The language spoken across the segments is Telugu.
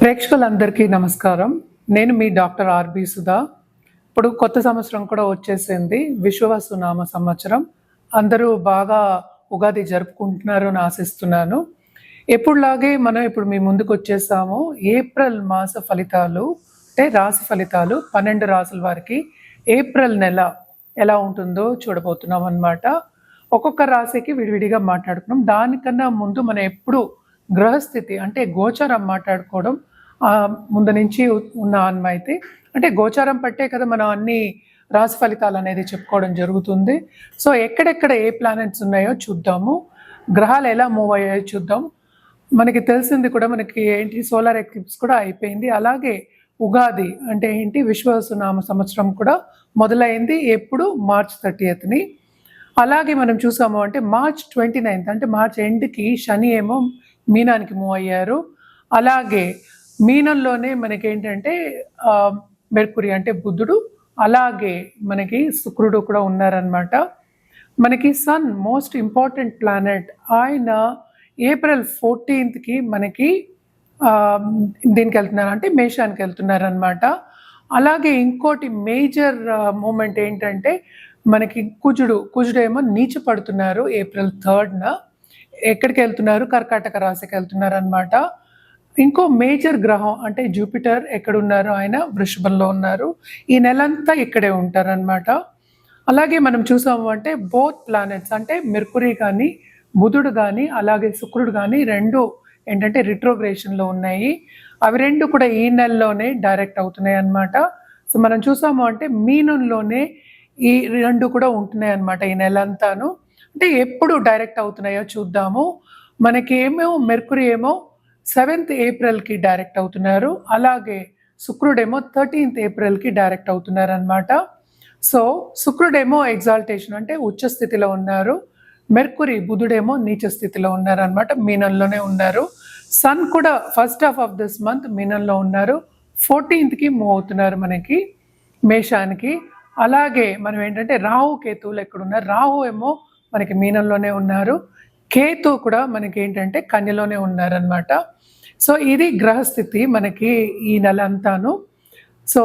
ప్రేక్షకులందరికీ నమస్కారం. నేను మీ డాక్టర్ ఆర్బి సుధా. ఇప్పుడు కొత్త సంవత్సరం కూడా వచ్చేసింది. విశ్వవసునామ సంవత్సరం. అందరూ బాగా ఉగాది జరుపుకుంటున్నారు అని ఆశిస్తున్నాను. ఎప్పుడులాగే మనం ఇప్పుడు మీ ముందుకు వచ్చేసాము. ఏప్రిల్ మాస ఫలితాలు అంటే రాశి ఫలితాలు 12 రాసుల వారికి ఏప్రిల్ నెల ఎలా ఉంటుందో చూడబోతున్నాం అన్నమాట. ఒక్కొక్క రాశికి విడివిడిగా మాట్లాడుకున్నాం. దానికన్నా ముందు మనం ఎప్పుడు గ్రహస్థితి అంటే గోచారం మాట్లాడుకోవడం ముందు నుంచి ఉన్న ఆన్మైతే. అంటే గోచారం పట్టే కదా మనం అన్ని రాశి ఫలితాలు అనేది చెప్పుకోవడం జరుగుతుంది. సో ఎక్కడెక్కడ ఏ ప్లానెట్స్ ఉన్నాయో చూద్దాము, గ్రహాలు ఎలా మూవ్ అయ్యాయో చూద్దాం. మనకి తెలిసింది కూడా, మనకి ఏంటి సోలార్ ఎక్లిప్స్ కూడా అయిపోయింది. అలాగే ఉగాది అంటే ఏంటి విశ్వవసునామ సంవత్సరం కూడా మొదలైంది. ఎప్పుడు మార్చ్ 30ని. అలాగే మనం చూసాము అంటే మార్చ్ 29 అంటే మార్చ్ ఎండ్కి శని ఏమో మీనానికి మూవ్ అయ్యారు. అలాగే మీనంలోనే మనకేంటంటే మెర్కురీ అంటే బుధుడు, అలాగే మనకి శుక్రుడు కూడా ఉన్నారనమాట. మనకి సన్ మోస్ట్ ఇంపార్టెంట్ ప్లానెట్, ఆయన ఏప్రిల్ 14కి మనకి దీనికి వెళ్తున్నారు అంటే మేషానికి వెళ్తున్నారనమాట. అలాగే ఇంకోటి మేజర్ మూమెంట్ ఏంటంటే మనకి కుజుడేమో నీచ పడుతున్నారు ఏప్రిల్ 3న. ఎక్కడికి వెళ్తున్నారు? కర్కాటక రాశికి వెళ్తున్నారు అనమాట. ఇంకో మేజర్ గ్రహం అంటే జూపిటర్ ఎక్కడున్నారు? ఆయన వృషభంలో ఉన్నారు. ఈ నెలంతా ఇక్కడే ఉంటారనమాట. అలాగే మనం చూసాము అంటే బోత్ ప్లానెట్స్ అంటే మెర్కురీ కానీ బుధుడు కానీ అలాగే శుక్రుడు కానీ రెండు ఏంటంటే రిట్రోగ్రేషన్లో ఉన్నాయి. అవి రెండు కూడా ఈ నెలలోనే డైరెక్ట్ అవుతున్నాయి అన్నమాట. సో మనం చూసాము అంటే మీనంలోనే ఈ రెండు కూడా ఉంటున్నాయి అన్నమాట ఈ నెలంతాను. అంటే ఎప్పుడు డైరెక్ట్ అవుతున్నాయో చూద్దాము. మనకి ఏమో మెర్కురీ ఏమో 7th ఏప్రిల్కి డైరెక్ట్ అవుతున్నారు. అలాగే శుక్రుడేమో 13th ఏప్రిల్కి డైరెక్ట్ అవుతున్నారు అనమాట. సో శుక్రుడేమో ఎగ్జాల్టేషన్ అంటే ఉచ్చ స్థితిలో ఉన్నారు. మెర్కురీ బుధుడేమో నీచ స్థితిలో ఉన్నారు అనమాట. మీనంలోనే ఉన్నారు. సన్ కూడా first half of this month మీనంలో ఉన్నారు. 14థ్కి మూవ్ అవుతున్నారు మనకి మేషానికి. అలాగే మనం ఏంటంటే రాహు కేతువులు ఎక్కడున్నారు? రాహు ఏమో మనకి మీనంలోనే ఉన్నారు. కేతు కూడా మనకి ఏంటంటే కన్యలోనే ఉన్నారనమాట. సో ఇది గ్రహస్థితి మనకి ఈ నెల అంతాను. సో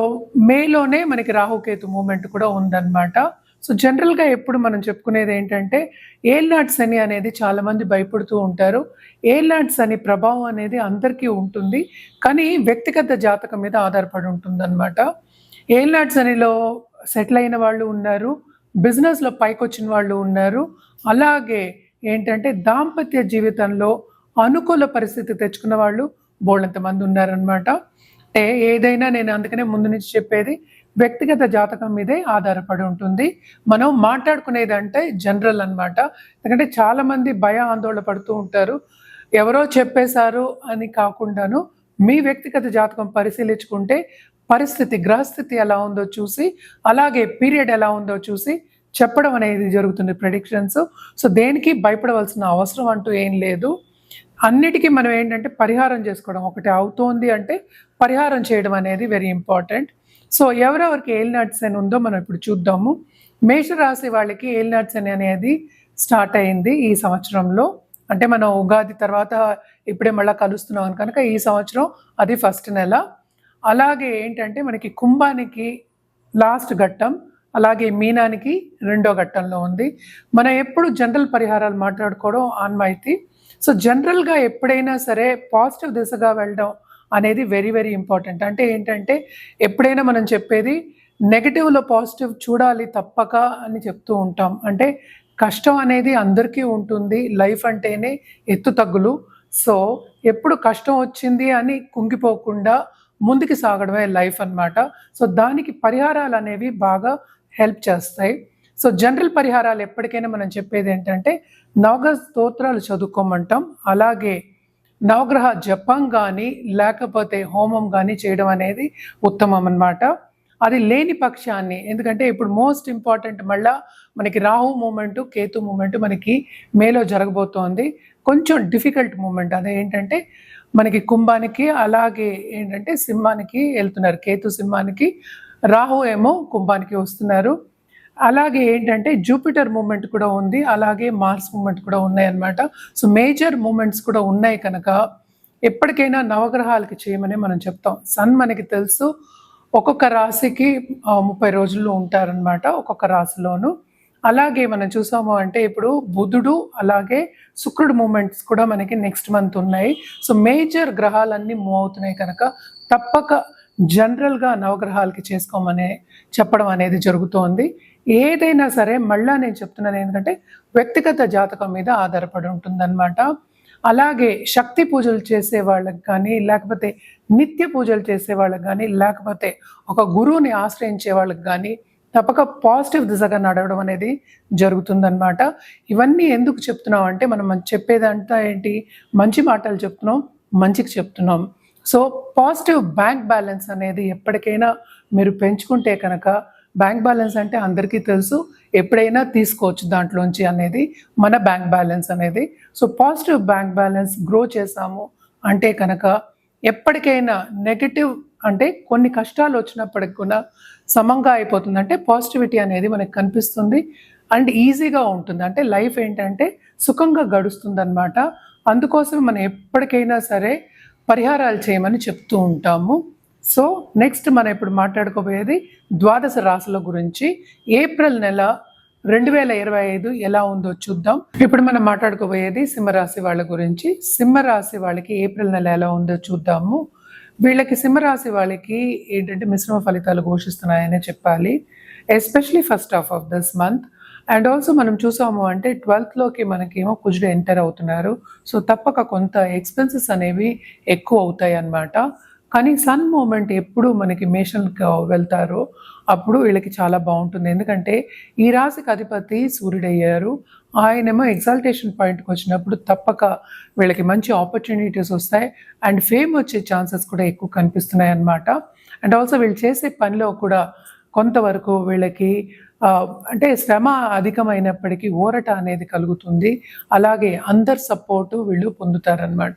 మేలోనే మనకి రాహుకేతు మూమెంట్ కూడా ఉందన్నమాట. సో జనరల్గా ఎప్పుడు మనం చెప్పుకునేది ఏంటంటే ఏల్నాటి శని అనేది చాలామంది భయపడుతూ ఉంటారు. ఏల్నాటి శని ప్రభావం అనేది అందరికీ ఉంటుంది, కానీ వ్యక్తిగత జాతకం మీద ఆధారపడి ఉంటుందన్నమాట. ఏల్నాటి శనిలో సెటిల్ అయిన వాళ్ళు ఉన్నారు, బిజినెస్లో పైకి వచ్చిన వాళ్ళు ఉన్నారు. అలాగే ఏంటంటే దాంపత్య జీవితంలో అనుకూల పరిస్థితి తెచ్చుకున్న వాళ్ళు బోళ్ళంత మంది ఉన్నారనమాట. అంటే ఏదైనా నేను అందుకనే ముందు నుంచి చెప్పేది వ్యక్తిగత జాతకం మీదే ఆధారపడి ఉంటుంది. మనం మాట్లాడుకునేది అంటే జనరల్ అనమాట. ఎందుకంటే చాలామంది భయ ఆందోళన పడుతూ ఉంటారు. ఎవరో చెప్పేశారు అని కాకుండాను మీ వ్యక్తిగత జాతకం పరిశీలించుకుంటే పరిస్థితి గ్రహస్థితి ఎలా ఉందో చూసి, అలాగే పీరియడ్ ఎలా ఉందో చూసి చెప్పడం అనేది జరుగుతుంది, ప్రెడిక్షన్స్. సో దేనికి భయపడవలసిన అవసరం అంటూ ఏం లేదు. అన్నిటికీ మనం ఏంటంటే పరిహారం చేసుకోవడం, ఒకటి అవుతోంది అంటే పరిహారం చేయడం అనేది వెరీ ఇంపార్టెంట్. సో ఎవరెవరికి ఏలినాటి శని ఉందో మనం ఇప్పుడు చూద్దాము. మేషరాశి వాళ్ళకి ఏలినాటి శని అనేది స్టార్ట్ అయింది ఈ సంవత్సరంలో. అంటే మనం ఉగాది తర్వాత ఇప్పుడే మళ్ళీ కలుస్తున్నాం కనుక ఈ సంవత్సరం అది ఫస్ట్ నెల. అలాగే ఏంటంటే మనకి కుంభానికి లాస్ట్ ఘట్టం, అలాగే మీనానికి రెండో ఘట్టంలో ఉంది. మనం ఎప్పుడు జనరల్ పరిహారాలు మాట్లాడుకోవడం ఆన్మైతి. సో జనరల్గా ఎప్పుడైనా సరే పాజిటివ్ దిశగా వెళ్ళడం అనేది వెరీ వెరీ ఇంపార్టెంట్. అంటే ఏంటంటే ఎప్పుడైనా మనం చెప్పేది నెగటివ్లో పాజిటివ్ చూడాలి తప్పక అని చెప్తూ ఉంటాం. అంటే కష్టం అనేది అందరికీ ఉంటుంది, లైఫ్ అంటేనే ఎత్తు తగ్గులు. సో ఎప్పుడు కష్టం వచ్చింది అని కుంగిపోకుండా ముందుకు సాగడమే లైఫ్ అన్నమాట. సో దానికి పరిహారాలు అనేవి బాగా హెల్ప్ చేస్తాయి. సో జనరల్ పరిహారాలు ఎప్పటికైనా మనం చెప్పేది ఏంటంటే నవగ్రహ స్తోత్రాలు చదువుకోమంటాం. అలాగే నవగ్రహ జపం కానీ లేకపోతే హోమం కానీ చేయడం అనేది ఉత్తమం అన్నమాట. అది లేని పక్షాన్ని, ఎందుకంటే ఇప్పుడు మోస్ట్ ఇంపార్టెంట్ మళ్ళా మనకి రాహు మూమెంటు కేతు మూమెంటు మనకి మేలో జరగబోతోంది. కొంచెం డిఫికల్ట్ మూమెంట్. అదేంటంటే మనకి కుంభానికి అలాగే ఏంటంటే సింహానికి వెళ్తున్నారు. కేతు సింహానికి, రాహు ఏమో కుంభానికి వస్తున్నారు. అలాగే ఏంటంటే జూపిటర్ మూమెంట్ కూడా ఉంది, అలాగే మార్స్ మూమెంట్ కూడా ఉన్నాయి అన్నమాట. సో మేజర్ మూమెంట్స్ కూడా ఉన్నాయి కనుక ఎప్పటికైనా నవగ్రహాలకి చేయమని మనం చెప్తాం. సన్ మనకి తెలుసు ఒక్కొక్క రాశికి 30 రోజులు ఉంటారనమాట ఒక్కొక్క రాశిలోను. అలాగే మనం చూసాము అంటే ఇప్పుడు బుధుడు అలాగే శుక్రుడు మూమెంట్స్ కూడా మనకి నెక్స్ట్ మంత్ ఉన్నాయి. సో మేజర్ గ్రహాలన్నీ మూవ్ అవుతున్నాయి కనుక తప్పక జనరల్గా నవగ్రహాలకి చేసుకోమని చెప్పడం అనేది జరుగుతోంది. ఏదైనా సరే మళ్ళా నేను చెప్తున్నాను ఏంటంటే వ్యక్తిగత జాతకం మీద ఆధారపడి ఉంటుందన్నమాట. అలాగే శక్తి పూజలు చేసే వాళ్ళకి కానీ, లేకపోతే నిత్య పూజలు చేసే వాళ్ళకి కానీ, లేకపోతే ఒక గురువుని ఆశ్రయించే వాళ్ళకి కానీ తప్పక పాజిటివ్ దిశగా నడవడం అనేది జరుగుతుందన్నమాట. ఇవన్నీ ఎందుకు చెప్తున్నాం అంటే మనం చెప్పేదంతా ఏంటి, మంచి మాటలు చెప్తున్నాం, మంచికి చెప్తున్నాం. సో పాజిటివ్ బ్యాంక్ బ్యాలెన్స్ అనేది ఎప్పటికైనా మీరు పెంచుకుంటే కనుక, బ్యాంక్ బ్యాలెన్స్ అంటే అందరికీ తెలుసు, ఎప్పుడైనా తీసుకోవచ్చు దాంట్లోంచి అనేది మన బ్యాంక్ బ్యాలెన్స్ అనేది. So positive bank balance grow చేసాము అంటే కనుక ఎప్పటికైనా నెగటివ్ అంటే కొన్ని కష్టాలు వచ్చినప్పటికి కూడా సమంగా అయిపోతుంది. అంటే పాజిటివిటీ అనేది మనకు కనిపిస్తుంది అండ్ ఈజీగా ఉంటుంది. అంటే లైఫ్ ఏంటంటే సుఖంగా గడుస్తుంది అనమాట. అందుకోసం మనం ఎప్పటికైనా సరే పరిహారాలు చేయమని చెప్తూ ఉంటాము. సో నెక్స్ట్ మనం ఇప్పుడు మాట్లాడుకోబోయేది ద్వాదశ రాశుల గురించి. ఏప్రిల్ నెల 2025 ఎలా ఉందో చూద్దాం. ఇప్పుడు మనం మాట్లాడుకోబోయేది సింహరాశి వాళ్ళ గురించి. సింహరాశి వాళ్ళకి ఏప్రిల్ నెల ఎలా ఉందో చూద్దాము. వీళ్ళకి సింహరాశి వాళ్ళకి ఏంటంటే మిశ్రమ ఫలితాలు ఘోషిస్తున్నాయనే చెప్పాలి, especially first half of this month. And also మనం చూసాము అంటే 12th మనకేమో కుజుడు ఎంటర్ అవుతున్నారు. సో తప్పక కొంత ఎక్స్పెన్సెస్ అనేవి ఎక్కువ అవుతాయి అన్నమాట. కానీ సన్ మూమెంట్ ఎప్పుడు మనకి మేషన్కి వెళ్తారో అప్పుడు వీళ్ళకి చాలా బాగుంటుంది. ఎందుకంటే ఈ రాశికి అధిపతి సూర్యుడయ్యారు. ఆయనేమో ఎగ్జాల్టేషన్ పాయింట్కి వచ్చినప్పుడు తప్పక వీళ్ళకి మంచి ఆపర్చునిటీస్ వస్తాయి అండ్ ఫేమ్ వచ్చే ఛాన్సెస్ కూడా ఎక్కువ కనిపిస్తున్నాయి అన్నమాట. అండ్ ఆల్సో వీళ్ళు చేసే పనిలో కూడా కొంతవరకు వీళ్ళకి అంటే శ్రమ అధికమైనప్పటికీ ఊరట అనేది కలుగుతుంది. అలాగే అందరి సపోర్టు వీళ్ళు పొందుతారనమాట.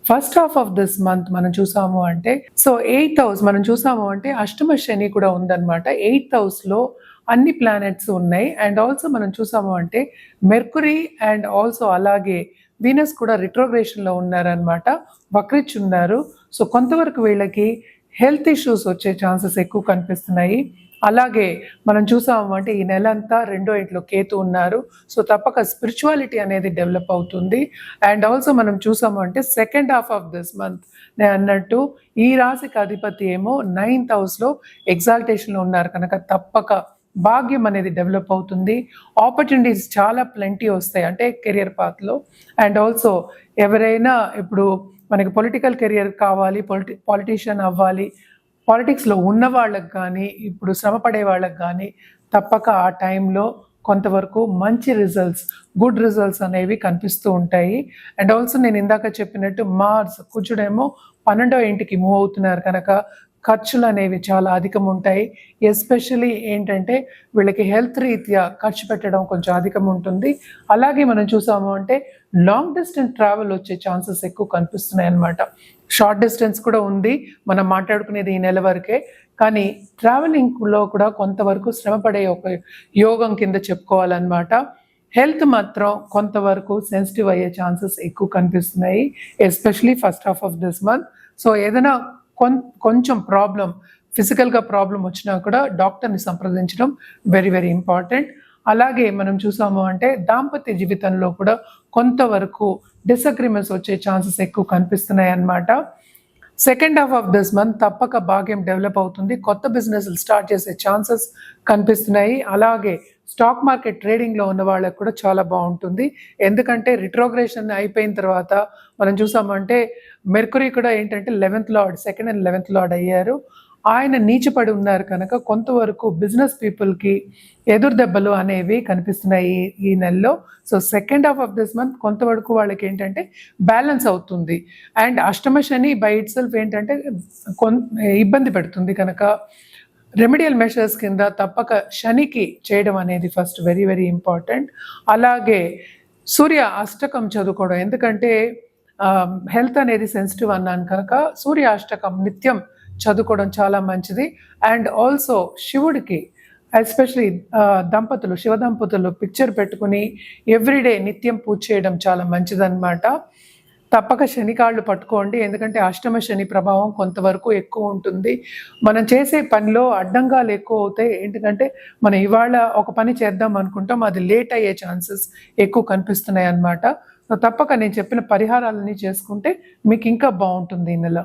First half of this month మనం చూసాము అంటే సో 8th హౌస్ మనం చూసాము అంటే అష్టమ శని కూడా ఉందన్నమాట. 8th హౌస్లో అన్ని ప్లానెట్స్ ఉన్నాయి. అండ్ ఆల్సో మనం చూసాము అంటే మెర్కురీ అండ్ ఆల్సో అలాగే వీనస్ కూడా రిట్రోగ్రేషన్లో ఉన్నారనమాట, వక్రిచున్నారు. సో కొంతవరకు వీళ్ళకి హెల్త్ ఇష్యూస్ వచ్చే ఛాన్సెస్ ఎక్కువ కనిపిస్తున్నాయి. అలాగే మనం చూసాము అంటే ఈ నెల అంతా 2వ ఇంట్లో కేతు ఉన్నారు. సో తప్పక స్పిరిచువాలిటీ అనేది డెవలప్ అవుతుంది. అండ్ ఆల్సో మనం చూసాము అంటే second half of this month నేను అన్నట్టు ఈ రాశికి అధిపతి ఏమో 9th హౌస్లో ఎగ్జాల్టేషన్లో ఉన్నారు కనుక తప్పక భాగ్యం అనేది డెవలప్ అవుతుంది. ఆపర్చునిటీస్ చాలా ప్లెంటీ వస్తాయి అంటే కెరియర్ పాత్లో. అండ్ ఆల్సో ఎవరైనా ఇప్పుడు మనకి పొలిటికల్ కెరియర్ కావాలి, పాలిటీషియన్ అవ్వాలి, పాలిటిక్స్లో ఉన్న వాళ్ళకి కానీ ఇప్పుడు శ్రమ పడే వాళ్ళకి కానీ తప్పక ఆ టైంలో కొంతవరకు మంచి రిజల్ట్స్, గుడ్ రిజల్ట్స్ అనేవి కనిపిస్తూ ఉంటాయి. అండ్ ఆల్సో నేను ఇందాక చెప్పినట్టు మార్స్ కుజుడేమో 12వ ఇంటికి మూవ్ అవుతున్నారు కనుక ఖర్చులు అనేవి చాలా అధికం ఉంటాయి. ఎస్పెషలీ ఏంటంటే వీళ్ళకి హెల్త్ రీత్యా ఖర్చు పెట్టడం కొంచెం అధికం ఉంటుంది. అలాగే మనం చూసాము అంటే లాంగ్ డిస్టెన్స్ ట్రావెల్ వచ్చే ఛాన్సెస్ ఎక్కువ కనిపిస్తున్నాయి అన్నమాట. షార్ట్ డిస్టెన్స్ కూడా ఉంది, మనం మాట్లాడుకునేది ఈ నెల వరకే. కానీ ట్రావెలింగ్లో కూడా కొంతవరకు శ్రమపడే ఒక యోగం కింద చెప్పుకోవాలన్నమాట. హెల్త్ మాత్రం కొంతవరకు సెన్సిటివ్ అయ్యే ఛాన్సెస్ ఎక్కువ కనిపిస్తున్నాయి, especially first half of this month. So ఏదైనా కొంచెం ప్రాబ్లం, ఫిజికల్గా ప్రాబ్లం వచ్చినా కూడా డాక్టర్ని సంప్రదించడం వెరీ వెరీ ఇంపార్టెంట్. అలాగే మనం చూసాము అంటే దాంపత్య జీవితంలో కూడా కొంతవరకు డిసగ్రిమెంట్స్ వచ్చే ఛాన్సెస్ ఎక్కువ కనిపిస్తున్నాయి అన్నమాట. Second half of this month తప్పక భాగ్యం డెవలప్ అవుతుంది, కొత్త బిజినెస్లు స్టార్ట్ చేసే ఛాన్సెస్ కనిపిస్తున్నాయి. అలాగే స్టాక్ మార్కెట్ ట్రేడింగ్లో ఉన్న వాళ్ళకి కూడా చాలా బాగుంటుంది. ఎందుకంటే రిట్రోగ్రేషన్ అయిపోయిన తర్వాత మనం చూసామంటే మెర్కురీ కూడా ఏంటంటే 11th lord, 2nd and 11th lord అయ్యారు. ఆయన నీచపడి ఉన్నారు కనుక కొంతవరకు బిజినెస్ పీపుల్కి ఎదురు దెబ్బలు అనేవి కనిపిస్తున్నాయి ఈ నెలలో. So second half of this month కొంతవరకు వాళ్ళకి ఏంటంటే బ్యాలెన్స్ అవుతుంది. అండ్ అష్టమ శని బై ఇట్ సెల్ఫ్ ఏంటంటే ఇబ్బంది పెడుతుంది కనుక రెమెడియల్ మెషర్స్ కింద తప్పక శనికి చేయడం అనేది ఫస్ట్ వెరీ వెరీ ఇంపార్టెంట్. అలాగే సూర్య అష్టకం చదువుకోవడం, ఎందుకంటే హెల్త్ అనేది సెన్సిటివ్ అన్నాను కనుక సూర్య అష్టకం నిత్యం చదువుకోవడం చాలా మంచిది. అండ్ ఆల్సో శివుడికి ఎస్పెషలీ శివ దంపతులు పిక్చర్ పెట్టుకుని ఎవ్రీడే నిత్యం పూజ చేయడం చాలా మంచిదన్నమాట. తప్పక శని కాళ్ళు పట్టుకోండి. ఎందుకంటే అష్టమ శని ప్రభావం కొంతవరకు ఎక్కువ ఉంటుంది. మనం చేసే పనిలో అడ్డంగాలు ఎక్కువ అవుతాయి. ఏంటిదంటే మనం ఇవాళ ఒక పని చేద్దాం అనుకుంటాం. అది లేట్ అయ్యే ఛాన్సెస్ ఎక్కువ కనిపిస్తున్నాయన్నమాట. సో, తప్పక నేను చెప్పిన పరిహారాలన్నీ చేసుకుంటే మీకు ఇంకా బావుంటుంది ఈ నెల.